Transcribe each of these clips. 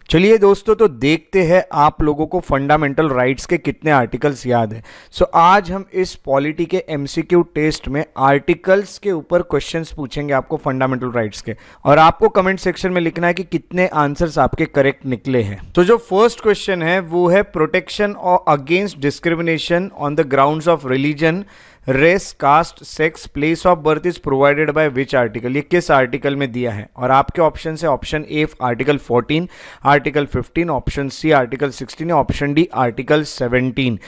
चलिए दोस्तों, तो देखते हैं आप लोगों को फंडामेंटल राइट्स के कितने आर्टिकल्स याद है। आज हम इस पॉलिटी के एमसीक्यू टेस्ट में आर्टिकल्स के ऊपर क्वेश्चंस पूछेंगे आपको फंडामेंटल राइट्स के, और आपको कमेंट सेक्शन में लिखना है कि कितने आंसर्स आपके करेक्ट निकले हैं। तो जो फर्स्ट क्वेश्चन है वो है protection against discrimination on the grounds of religion, race, caste, sex, place of birth is provided by which article. ये किस आर्टिकल में दिया है? और आपके ऑप्शन है option A article 14, article 15, option C article 16 या ऑप्शन डी आर्टिकल 17।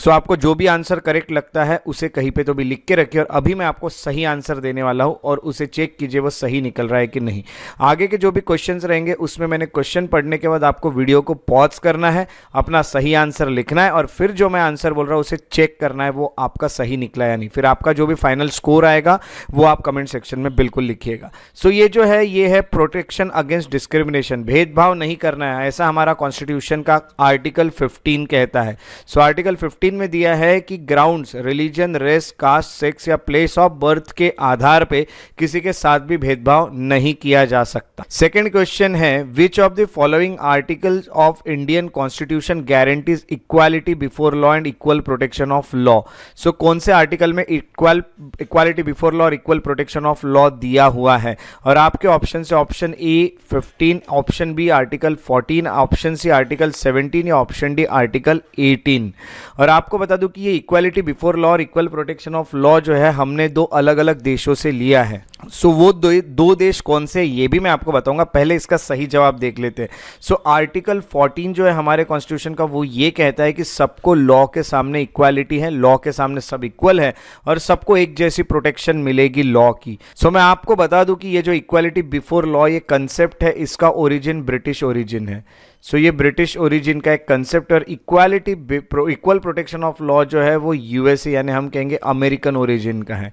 आपको जो भी आंसर करेक्ट लगता है उसे कहीं पे तो भी लिख के रखिए, और अभी मैं आपको सही आंसर देने वाला हूं और उसे चेक कीजिए वो सही निकल रहा है कि नहीं। आगे के जो भी क्वेश्चन रहेंगे उसमें मैंने क्वेश्चन पढ़ने के बाद आपको वीडियो को पॉज करना है, अपना सही आंसर लिखना है, और फिर जो मैं आंसर बोल रहा हूं उसे चेक करना है वो आपका सही निकला है। फिर आपका जो भी फाइनल स्कोर आएगा वो आप कमेंट सेक्शन में बिल्कुल लिखिएगा। ये जो है ये है प्रोटेक्शन अगेंस्ट डिस्क्रिमिनेशन, भेदभाव नहीं करना है, ऐसा हमारा कॉन्स्टिट्यूशन का आर्टिकल 15 कहता है। आर्टिकल 15 में दिया है कि grounds religion, race, caste, sex या प्लेस ऑफ बर्थ के आधार पे किसी के साथ भी भेदभाव नहीं किया जा सकता। सेकेंड क्वेश्चन है which of the following articles of Indian constitution guarantees equality before law and equal protection of law. कौन से आर्टिकल में इक्वालिटी बिफोर लॉ और इक्वल प्रोटेक्शन ऑफ लॉ दिया हुआ है? और आपके ऑप्शन से option A 15, option B article 14, option C article 17 या ऑप्शन डी आर्टिकल 18। और आपको बता दूं कि ये इक्वालिटी बिफोर लॉ और इक्वल प्रोटेक्शन ऑफ लॉ जो है हमने दो अलग अलग देशों से लिया है। वो दो देश कौन से ये भी मैं आपको बताऊंगा, पहले इसका सही जवाब देख लेते हैं। आर्टिकल 14 जो है हमारे कॉन्स्टिट्यूशन का वो ये कहता है कि सबको लॉ के सामने इक्वालिटी है, लॉ के सामने सब इक्वल है और सबको एक जैसी प्रोटेक्शन मिलेगी लॉ की। मैं आपको बता दूं कि ये जो इक्वालिटी बिफोर लॉ ये कंसेप्ट है, इसका ओरिजिन ब्रिटिश ओरिजिन है। ये ब्रिटिश ओरिजिन का एक कंसेप्ट, और इक्वल प्रोटेक्शन ऑफ लॉ जो है वो यूएसए यानी हम कहेंगे अमेरिकन ओरिजिन का है।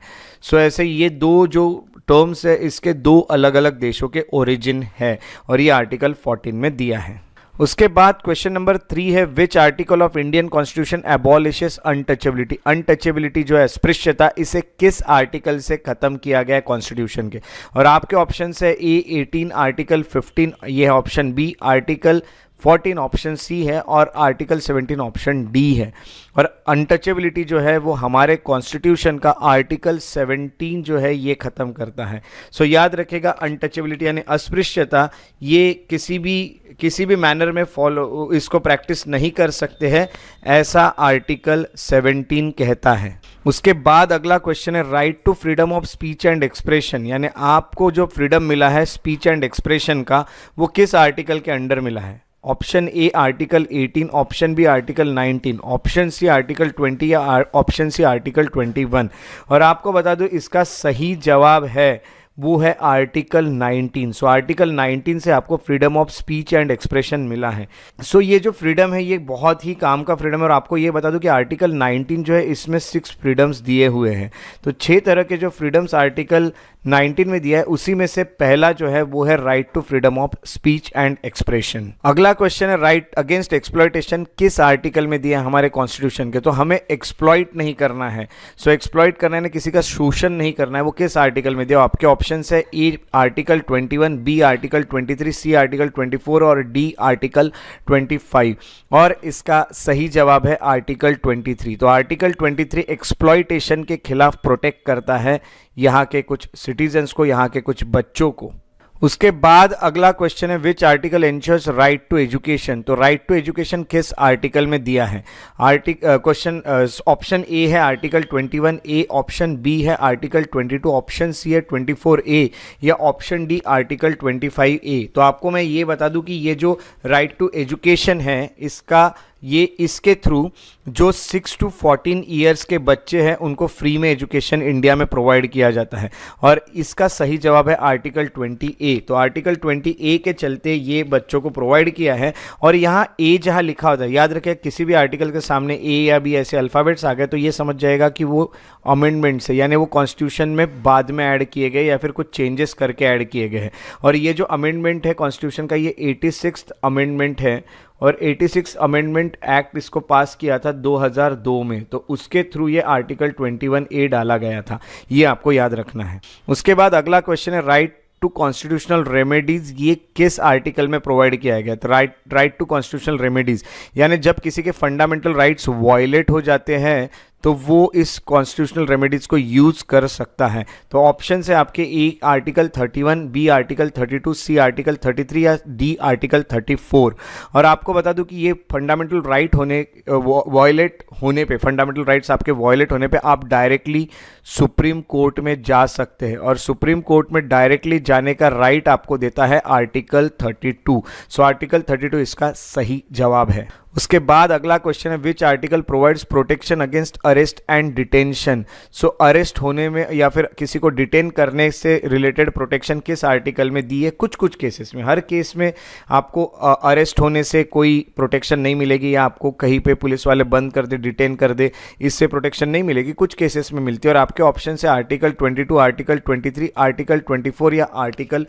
ऐसे ये दो जो टर्म्स है इसके दो अलग अलग देशों के ओरिजिन है, और ये आर्टिकल 14 में दिया है। उसके बाद क्वेश्चन नंबर 3 है which article of Indian constitution abolishes untouchability. Untouchability जो है अस्पृश्यता, इसे किस आर्टिकल से खत्म किया गया है कॉन्स्टिट्यूशन के? और आपके ऑप्शन है ए 18, आर्टिकल 15 ये है option B, article 14 option C है, और आर्टिकल 17 ऑप्शन डी है। और अनटचेबिलिटी जो है वो हमारे कॉन्स्टिट्यूशन का आर्टिकल 17 जो है ये खत्म करता है। याद रखेगा अनटचेबिलिटी यानी अस्पृश्यता, ये किसी भी मैनर में इसको प्रैक्टिस नहीं कर सकते हैं, ऐसा आर्टिकल 17 कहता है। उसके बाद अगला क्वेश्चन है right to freedom of speech and expression, यानी आपको जो फ्रीडम मिला है स्पीच एंड एक्सप्रेशन का वो किस आर्टिकल के अंडर मिला है? Option A article 18, option B article 19, option C article 20 या ऑप्शन सी आर्टिकल 21। और आपको बता दूं इसका सही जवाब है वो है आर्टिकल 19। आर्टिकल 19 से आपको freedom of speech and expression मिला है। ये जो फ्रीडम है ये बहुत ही काम का फ्रीडम है, और आपको ये बता दूं कि आर्टिकल 19 जो है इसमें 6 फ्रीडम्स दिए हुए हैं। 6 तरह के जो फ्रीडम्स आर्टिकल 19 में दिया है उसी में से पहला जो है वो है right to freedom of speech and expression. अगला क्वेश्चन है राइट अगेंस्ट एक्सप्लॉयटेशन किस आर्टिकल में दिया है हमारे कॉन्स्टिट्यूशन के? हमें एक्सप्लॉइट नहीं करना है, एक्सप्लॉइट करना है, किसी का शोषण नहीं करना है, वो किस आर्टिकल में दिया? आपके ऑप्शन है A article 21, B article 23, C article 24 और डी आर्टिकल 25। और इसका सही जवाब है आर्टिकल 23। आर्टिकल 23 एक्सप्लॉइटेशन के खिलाफ प्रोटेक्ट करता है यहाँ के कुछ सिटीजन्स को, यहाँ के कुछ बच्चों को। उसके बाद अगला क्वेश्चन है which article ensures right to education. Right to education किस आर्टिकल में दिया है? क्वेश्चन ऑप्शन ए है आर्टिकल 21 ए, ऑप्शन बी है आर्टिकल 22, ऑप्शन सी है 24 ए या ऑप्शन डी आर्टिकल 25 ए। आपको मैं ये बता दूं कि ये जो राइट टू एजुकेशन है इसके थ्रू जो 6 to 14 ईयर्स के बच्चे हैं उनको फ्री में एजुकेशन इंडिया में प्रोवाइड किया जाता है, और इसका सही जवाब है आर्टिकल 20A। आर्टिकल 20A के चलते ये बच्चों को प्रोवाइड किया है। और यहाँ ए जहाँ लिखा होता है, याद रखें किसी भी आर्टिकल के सामने ए या बी ऐसे अल्फ़ाबेट्स आ गए तो ये समझ जाएगा कि वो अमेंडमेंट्स है, यानी वो कॉन्स्टिट्यूशन में बाद में ऐड किए गए या फिर कुछ चेंजेस करके ऐड किए गए हैं। और ये जो अमेंडमेंट है कॉन्स्टिट्यूशन का ये 86th अमेंडमेंट है, और 86 अमेंडमेंट एक्ट इसको पास किया था 2002 में, तो उसके थ्रू ये आर्टिकल 21A डाला गया था, ये आपको याद रखना है। उसके बाद अगला क्वेश्चन है राइट टू कॉन्स्टिट्यूशनल रेमेडीज ये किस आर्टिकल में प्रोवाइड किया गया? तो राइट टू कॉन्स्टिट्यूशनल रेमेडीज यानी जब किसी के फंडामेंटल राइट्स वायलेट हो जाते हैं तो वो इस कॉन्स्टिट्यूशनल रेमेडीज को यूज कर सकता है। तो ऑप्शन है आपके A article 31, B article 32, C article 33 या डी आर्टिकल 34। और आपको बता दूं कि ये फंडामेंटल राइट वायलेट होने पे, फंडामेंटल राइट्स आपके वायलेट होने पे आप डायरेक्टली सुप्रीम कोर्ट में जा सकते हैं और सुप्रीम कोर्ट में डायरेक्टली जाने का राइट आपको देता है आर्टिकल 32। सो आर्टिकल 32 इसका सही जवाब है। उसके बाद अगला क्वेश्चन है which article provides protection against arrest and detention. So arrest होने में या फिर किसी को डिटेन करने से रिलेटेड प्रोटेक्शन किस आर्टिकल में दी है? कुछ कुछ केसेस में, हर केस में आपको अरेस्ट होने से कोई प्रोटेक्शन नहीं मिलेगी या आपको कहीं पे पुलिस वाले बंद कर दे, डिटेन कर दे, इससे प्रोटेक्शन नहीं मिलेगी। कुछ केसेस में मिलती है और आपके ऑप्शन है आर्टिकल 22, आर्टिकल 23, आर्टिकल 24 या आर्टिकल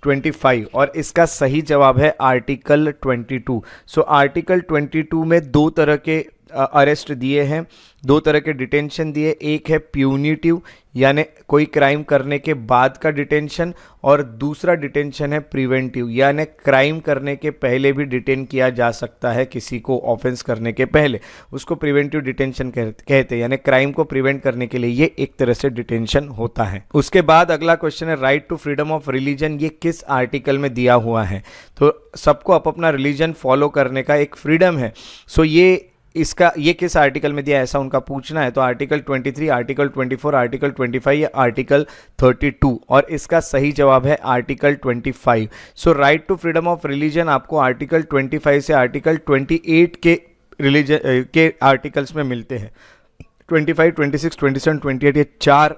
25। और इसका सही जवाब है आर्टिकल 22। सो आर्टिकल 22 में दो तरह के अरेस्ट दिए हैं, दो तरह के डिटेंशन दिए। एक है प्यूनिटिव यानी कोई क्राइम करने के बाद का डिटेंशन, और दूसरा डिटेंशन है प्रिवेंटिव यानी क्राइम करने के पहले भी डिटेन किया जा सकता है किसी को, ऑफेंस करने के पहले। उसको प्रिवेंटिव डिटेंशन कहते हैं यानी क्राइम को प्रिवेंट करने के लिए ये एक तरह से डिटेंशन होता है। उसके बाद अगला क्वेश्चन है right to freedom of religion ये किस आर्टिकल में दिया हुआ है? तो सबको अपना रिलीजन फॉलो करने का एक फ्रीडम है। सो ये किस आर्टिकल में दिया है ऐसा उनका पूछना है। तो आर्टिकल 23, आर्टिकल 24, आर्टिकल 25 या आर्टिकल 32। और इसका सही जवाब है article 25। So right to freedom of religion आपको आर्टिकल 25 से आर्टिकल 28 के रिलीजन के आर्टिकल्स में मिलते हैं। 25, 26, 27, 28 ये 4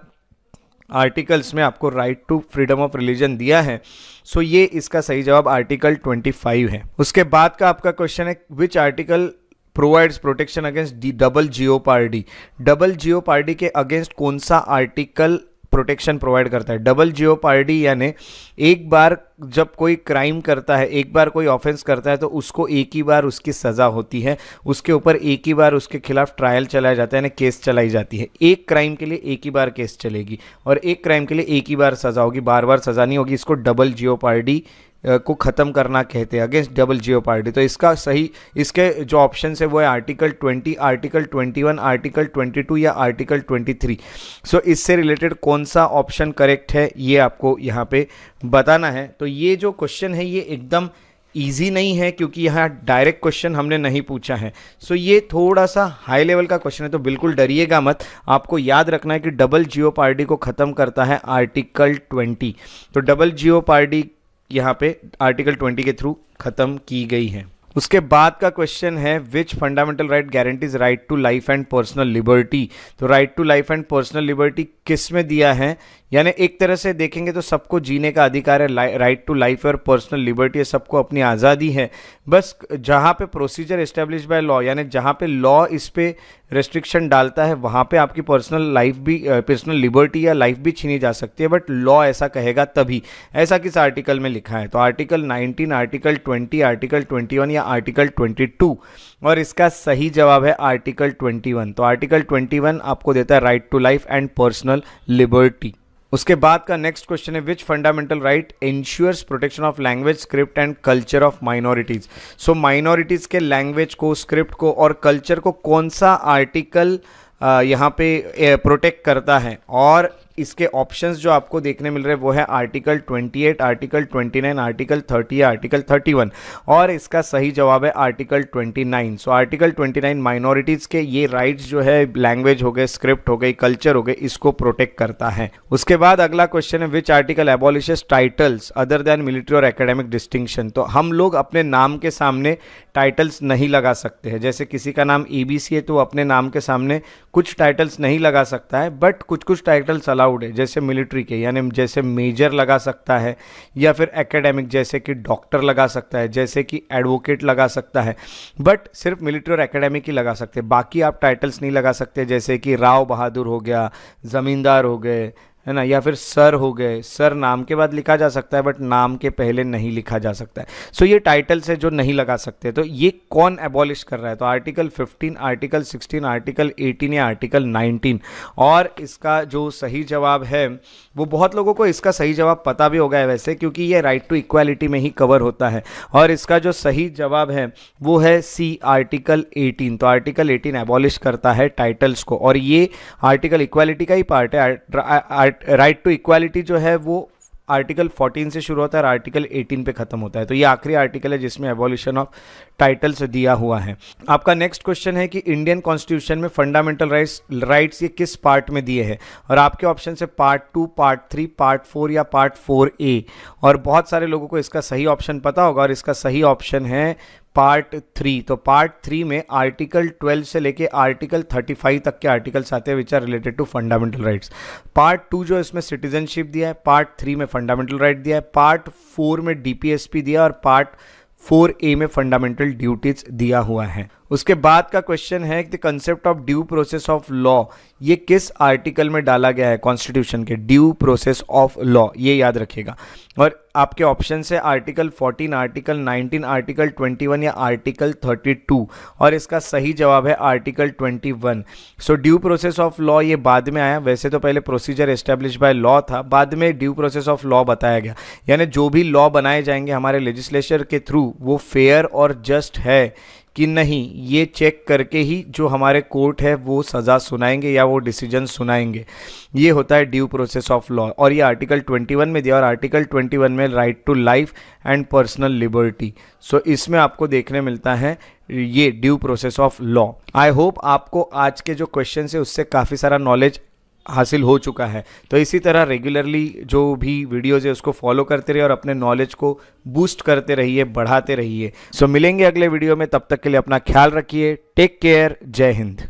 आर्टिकल्स में आपको right to freedom of religion दिया है। सो ये इसका सही जवाब आर्टिकल 25 है। उसके बाद का आपका क्वेश्चन है which article provides protection against the double jeopardy. Double jeopardy के अगेंस्ट कौन सा आर्टिकल प्रोटेक्शन प्रोवाइड करता है? डबल जियोपार्डी यानी एक बार जब कोई क्राइम करता है, एक बार कोई ऑफेंस करता है तो उसको एक ही बार उसकी सज़ा होती है, उसके ऊपर एक ही बार उसके खिलाफ ट्रायल चलाया जाता है, यानी केस चलाई जाती है। एक क्राइम के लिए एक ही बार केस चलेगी और एक क्राइम के लिए एक ही बार सज़ा होगी, बार बार सज़ा नहीं होगी। इसको डबल जियोपार्डी को ख़त्म करना कहते हैं, अगेंस्ट डबल जियोपार्डी। तो इसका सही, इसके जो ऑप्शन है वो है आर्टिकल 20, आर्टिकल 21, आर्टिकल 22 या आर्टिकल 23। सो इससे रिलेटेड कौन सा ऑप्शन करेक्ट है ये आपको यहाँ पे बताना है। तो ये जो क्वेश्चन है ये एकदम ईजी नहीं है क्योंकि यहाँ डायरेक्ट क्वेश्चन हमने नहीं पूछा है। सो ये थोड़ा सा हाई लेवल का क्वेश्चन है, तो बिल्कुल डरिएगा मत। आपको याद रखना है कि डबल जियोपार्डी को ख़त्म करता है आर्टिकल 20। तो डबल जियोपार्डी यहाँ पे आर्टिकल 20 के थ्रू खत्म की गई है। उसके बाद का क्वेश्चन है which fundamental right guarantees right to life and personal liberty. तो right to life and personal liberty किस में दिया है? यानी एक तरह से देखेंगे तो सबको जीने का अधिकार है, राइट टू लाइफ और पर्सनल लिबर्टी है, सबको अपनी आज़ादी है। बस जहाँ पे प्रोसीजर एस्टेब्लिश बाय लॉ यानी जहाँ पे लॉ इस पे रेस्ट्रिक्शन डालता है वहाँ पे आपकी पर्सनल लाइफ भी, पर्सनल लिबर्टी या लाइफ भी छीनी जा सकती है, बट लॉ ऐसा कहेगा तभी। ऐसा किस आर्टिकल में लिखा है? तो आर्टिकल 19, आर्टिकल 20, आर्टिकल 21 या आर्टिकल 22। और इसका सही जवाब है आर्टिकल 21। तो आर्टिकल 21 आपको देता है right to life and personal liberty. उसके बाद का नेक्स्ट क्वेश्चन है which fundamental right insures protection of language, script and culture of minorities. So minorities के लैंग्वेज को, स्क्रिप्ट को और कल्चर को कौन सा आर्टिकल यहाँ पे प्रोटेक्ट करता है? और इसके ऑप्शंस जो आपको देखने मिल रहे हैं वो है आर्टिकल 28, आर्टिकल 29, आर्टिकल 30, आर्टिकल 31। और इसका सही जवाब है आर्टिकल 29। सो आर्टिकल 29 माइनॉरिटीज़ के ये राइट्स जो है, लैंग्वेज हो गए, स्क्रिप्ट हो गई, कल्चर हो गए, इसको प्रोटेक्ट करता है। उसके बाद अगला क्वेश्चन है which article abolishes titles other than military और एकेडमिक डिस्टिंक्शन। तो हम लोग अपने नाम के सामने टाइटल्स नहीं लगा सकते हैं। जैसे किसी का नाम ABC है तो अपने नाम के सामने कुछ टाइटल्स नहीं लगा सकता है, बट कुछ कुछ टाइटल्स अलाउड है। जैसे मिलिट्री के यानी जैसे मेजर लगा सकता है, या फिर एकेडमिक जैसे कि डॉक्टर लगा सकता है, जैसे कि एडवोकेट लगा सकता है, बट सिर्फ मिलिट्री और एकेडमिक ही लगा सकते हैं। बाकी आप टाइटल्स नहीं लगा सकते, जैसे कि राव बहादुर हो गया, ज़मींदार हो गए, है ना, या फिर सर हो गए, सर नाम के बाद लिखा जा सकता है बट नाम के पहले नहीं लिखा जा सकता है। सो ये टाइटल्स है जो नहीं लगा सकते। तो ये कौन एबॉलिश कर रहा है? तो आर्टिकल 15, आर्टिकल 16, आर्टिकल 18 या आर्टिकल 19। और इसका जो सही जवाब है वो बहुत लोगों को इसका सही जवाब पता भी होगा वैसे, क्योंकि ये राइट टू इक्वालिटी में ही कवर होता है। और इसका जो सही जवाब है वो है सी, आर्टिकल 18। तो आर्टिकल 18 एबॉलिश करता है टाइटल्स को, और ये आर्टिकल इक्वालिटी का ही पार्ट है। राइट टू इक्वालिटी जो है वो आर्टिकल 14 से शुरू होता है और आर्टिकल 18 पे खत्म होता है। तो ये आखिरी आर्टिकल है जिसमें एबॉलिशन ऑफ टाइटल्स दिया हुआ है। आपका नेक्स्ट क्वेश्चन है कि इंडियन कॉन्स्टिट्यूशन में फंडामेंटल राइट्स ये किस पार्ट में दिए हैं? और आपके ऑप्शन है पार्ट 2, पार्ट 3, पार्ट 4 या पार्ट 4A। और बहुत सारे लोगों को इसका सही ऑप्शन पता होगा, और इसका सही ऑप्शन है पार्ट 3। तो पार्ट 3 में आर्टिकल 12 से लेके आर्टिकल 35 तक के आर्टिकल्स आते हैं which are related to fundamental rights. Part 2 जो इसमें सिटीजनशिप दिया है, पार्ट 3 में फंडामेंटल राइट दिया है, पार्ट 4 में डीपीएसपी दिया और पार्ट 4A में फंडामेंटल ड्यूटीज दिया हुआ है। उसके बाद का क्वेश्चन है कि the concept of due process of law ये किस आर्टिकल में डाला गया है कॉन्स्टिट्यूशन के? ड्यू प्रोसेस ऑफ लॉ, ये याद रखिएगा। और आपके ऑप्शन है आर्टिकल 14, आर्टिकल 19, आर्टिकल 21 या आर्टिकल 32। और इसका सही जवाब है article 21। So due process of law ये बाद में आया, वैसे तो पहले प्रोसीजर एस्टेब्लिश बाय लॉ था, बाद में ड्यू प्रोसेस ऑफ लॉ बताया गया। यानी जो भी लॉ बनाए जाएंगे हमारे लेजिस्लेचर के थ्रू वो फेयर और जस्ट है कि नहीं, ये चेक करके ही जो हमारे कोर्ट है वो सज़ा सुनाएंगे या वो डिसीजन सुनाएंगे। ये होता है ड्यू प्रोसेस ऑफ लॉ, और ये आर्टिकल 21 में दिया, और आर्टिकल 21 में right to life and personal liberty. So इसमें आपको देखने मिलता है ये due process of law. I hope आपको आज के जो क्वेश्चन है उससे काफ़ी सारा नॉलेज हासिल हो चुका है। तो इसी तरह रेगुलरली जो भी वीडियोज़ है उसको फॉलो करते रहिए और अपने नॉलेज को बूस्ट करते रहिए, बढ़ाते रहिए। सो मिलेंगे अगले वीडियो में, तब तक के लिए अपना ख्याल रखिए। टेक केयर, जय हिंद।